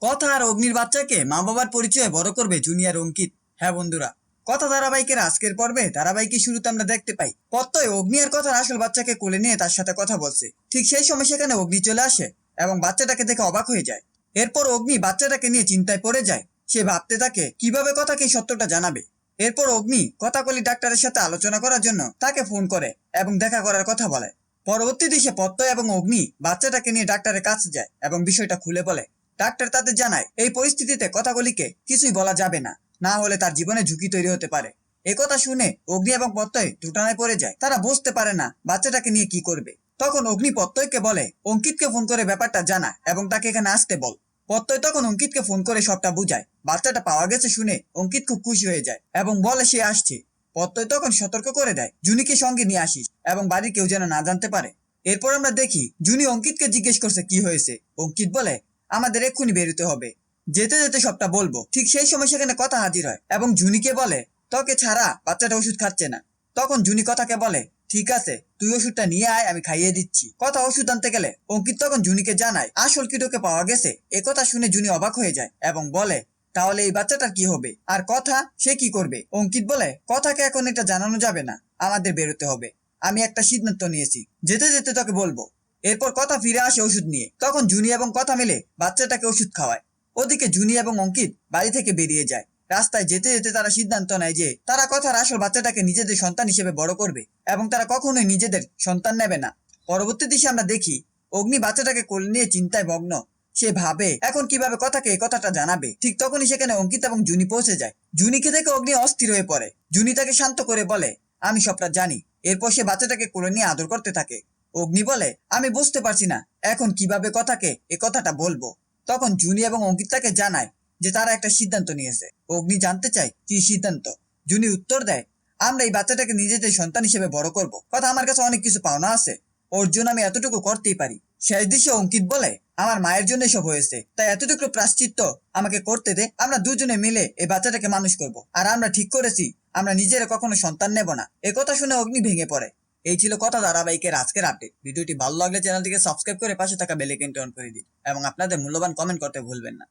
কথা আর অগ্নির বাচ্চাকে মা বাবার পরিচয়ে বড় করবে জুনিয়র অঙ্কিত। হ্যাঁ বন্ধুরা, কথা ধারাবাহিকের আজকের পর্বে ধারাবাহিকের শুরুতে আমরা দেখতে পাই প্রত্যয় অগ্নি আর কথার আসল বাচ্চাকে কোলে নিয়ে তার সাথে কথা বলছে। ঠিক সেই সময় সেখানে অগ্নি চলে আসে এবং বাচ্চাটাকে দেখে অবাক হয়ে যায়। এরপর অগ্নি বাচ্চাটাকে নিয়ে চিন্তায় পড়ে যায়। সে ভাবতে থাকে কিভাবে কথাকে এই সত্যটা জানাবে। এরপর অগ্নি কথাকলি ডাক্তারের সাথে আলোচনা করার জন্য তাকে ফোন করে এবং দেখা করার কথা বলে। পরবর্তীতে সে প্রত্যয় এবং অগ্নি বাচ্চাটাকে নিয়ে ডাক্তারের কাছে যায় এবং বিষয়টা খুলে বলে। ডাক্তার তাদের জানায় এই পরিস্থিতিতে কথাগুলিকে কিছুই বলা যাবে না, না হলে তার জীবনে ঝুঁকি তৈরি হতে পারে। একথা শুনে অগ্নি এবং প্রত্যয় দুটানায় পড়ে যায়। তারা বুঝতে পারে না বাচ্চাটাকে নিয়ে কি করবে। তখন অগ্নি প্রত্যয়কে বলে অঙ্কিতকে ফোন করে ব্যাপারটা জানা এবং তাকে এখানে আসতে বল। প্রত্যয় তখন অঙ্কিতকে ফোন করে সবটা বুঝায়। বাচ্চাটা পাওয়া গেছে শুনে অঙ্কিত খুব খুশি হয়ে যায় এবং বলে সে আসছে। প্রত্যয় তখন সতর্ক করে দেয় জুনিকে সঙ্গে নিয়ে আসিস এবং বাড়ির কেউ যেন না জানতে পারে। এরপর আমরা দেখি জুনি অঙ্কিতকে জিজ্ঞেস করছে কি হয়েছে। অঙ্কিত বলে আমাদের এক্ষুনি বেরোতে হবে, যেতে যেতে সবটা বলবো। ঠিক সেই সময় সেখানে কথা হাজির হয় এবং জুনিকে বলে তোকে ছাড়া বাচ্চাটা ওষুধ খাচ্ছে না। তখন জুনি কথাকে বলে ঠিক আছে, তুই ওষুধটা নিয়ে আয়, আমি খাইয়ে দিচ্ছি। কথা ওষুধ আনতে গেলে অঙ্কিত তখন জুনিকে জানায় আসল কিটোকে পাওয়া গেছে। একথা শুনে জুনি অবাক হয়ে যায় এবং বলে তাহলে এই বাচ্চাটার কি হবে আর কথা সে কি করবে। অঙ্কিত বলে কথাকে এখন এটা জানানো যাবে না, আমাদের বেরোতে হবে। আমি একটা সিদ্ধান্ত নিয়েছি, যেতে যেতে তোকে বলবো। এরপর কথা ফিরে আসে ওষুধ নিয়ে। তখন জুনি এবং কথা মিলে বাচ্চাটাকে ওষুধ খাওয়ায়। ওদিকে জুনি এবং অঙ্কিত বাড়ি থেকে বেরিয়ে যায়। রাস্তায় যেতে যেতে তারা সিদ্ধান্ত নেয় যে তারা কথার আসল বাচ্চাটাকে নিজেদের সন্তান হিসেবে বড় করবে এবং তারা কখনোই নিজেদের সন্তান নেবে না। পরবর্তী দৃশ্যে আমরা দেখি অগ্নি বাচ্চাটাকে কোলে নিয়ে চিন্তায় মগ্ন। সে ভাবে এখন কিভাবে কথাকে এই কথাটা জানাবে। ঠিক তখনই সেখানে অঙ্কিত এবং জুনি পৌঁছে যায়। জুনিকে দেখে অগ্নি অস্থির হয়ে পড়ে। জুনি তাকে শান্ত করে বলে আমি সবটা জানি। এরপর সে বাচ্চাটাকে কোলে নিয়ে আদর করতে থাকে। অগ্নি বলে আমি বুঝতে পারছি না এখন কিভাবে কথাকে এ কথাটা বলবো। তখন জুনি এবং অঙ্কিত তাকে জানায় যে তারা একটা সিদ্ধান্ত নিয়েছে। অগ্নি জানতে চায় কি সিদ্ধান্ত। জুনি উত্তর দেয় আমরা এই বাচ্চাটাকে নিজেদের সন্তান হিসেবে বড় করব। কথা আমার কাছে অনেক কিছু পাওনা আছে, ওর জন্য আমি এতটুকু করতেই পারি। শেষ দৃশ্যে অঙ্কিত বলে আমার মায়ের জন্য সব হয়েছে, তাই এতটুকু প্রায়শ্চিত্ত আমাকে করতে দে। আমরা দুজনে মিলে এই বাচ্চাটাকে মানুষ করব। আর আমরা ঠিক করেছি আমরা নিজেরা কখনো সন্তান নেব না। একথা শুনে অগ্নি ভেঙে পড়ে। এই ছিল কথা ধারাবাহিকের আজকের আপডেট। ভিডিওটি ভালো লাগলে চ্যানেলটিকে সাবস্ক্রাইব করে পাশে থাকা বেল আইকনটি অন করে দিন এবং আপনাদের মূল্যবান কমেন্ট করতে ভুলবেন না।